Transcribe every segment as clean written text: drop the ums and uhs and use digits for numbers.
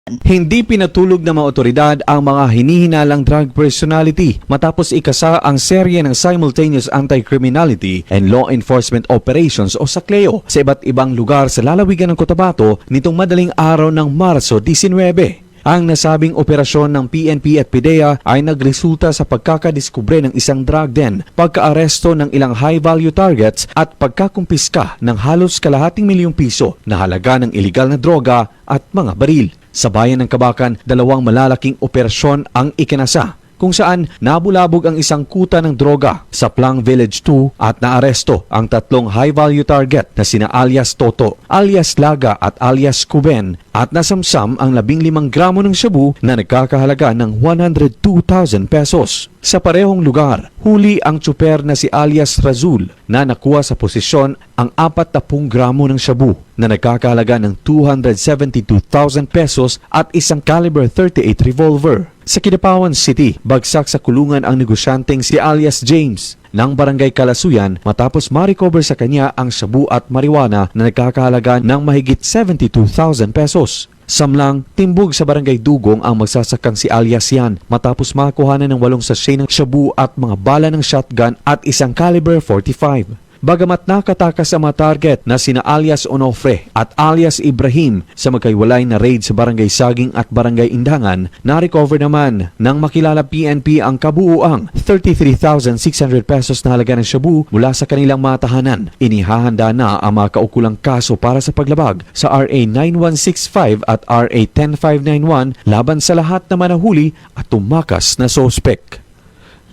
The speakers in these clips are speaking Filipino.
Hindi pinatulog ng mga otoridad ang mga hinihinalang drug personality matapos ikasa ang serye ng Simultaneous Anti-Criminality and Law Enforcement Operations o SACLEO sa iba't ibang lugar sa lalawigan ng Cotabato nitong madaling araw ng Marso 19. Ang nasabing operasyon ng PNP at PIDEA ay nagresulta sa pagkakadiskubre ng isang drug den, pagkaaresto ng ilang high-value targets at pagkakumpiska ng halos kalahating milyong piso na halaga ng iligal na droga at mga baril. Sa bayan ng Kabakan, dalawang malalaking operasyon ang ikinasa kung saan nabulabog ang isang kuta ng droga sa Plang Village 2 at naaresto ang tatlong high-value target na sina alias Toto, alias Laga at alias Kuben at nasamsam ang 15 gramo ng shabu na nagkakahalaga ng 102,000 pesos. Sa parehong lugar, huli ang tsuper na si alias Razul na nakuha sa posisyon ang 40 gramo ng shabu na nagkakahalaga ng 272,000 pesos at isang caliber 38 revolver. Sa Kidapawan City, bagsak sa kulungan ang negosyanteng si alias James ng Barangay Kalasuyan matapos ma-recover sa kanya ang shabu at marijuana na nagkakahalaga ng mahigit 72,000 pesos. Samlang, timbog sa Barangay Dugong ang magsasakang si alias yan matapos makuhanan ng 8 sachet ng shabu at mga bala ng shotgun at isang caliber 45. Bagamat nakatakas ang mga target na sina alias Onofre at alias Ibrahim sa magkaiwalay na raid sa Barangay Saging at Barangay Indangan, na-recover naman ng makilala PNP ang kabuuang 33,600 pesos na halaga ng shabu mula sa kanilang mga tahanan. Inihahanda na ang mga kaukulang kaso para sa paglabag sa RA 9165 at RA 10591 laban sa lahat na manahuli at tumakas na sospek.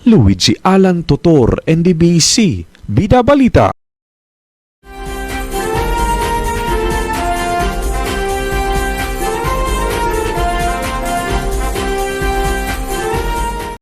Luigi Alan Totor, NDBC, Bida Balita.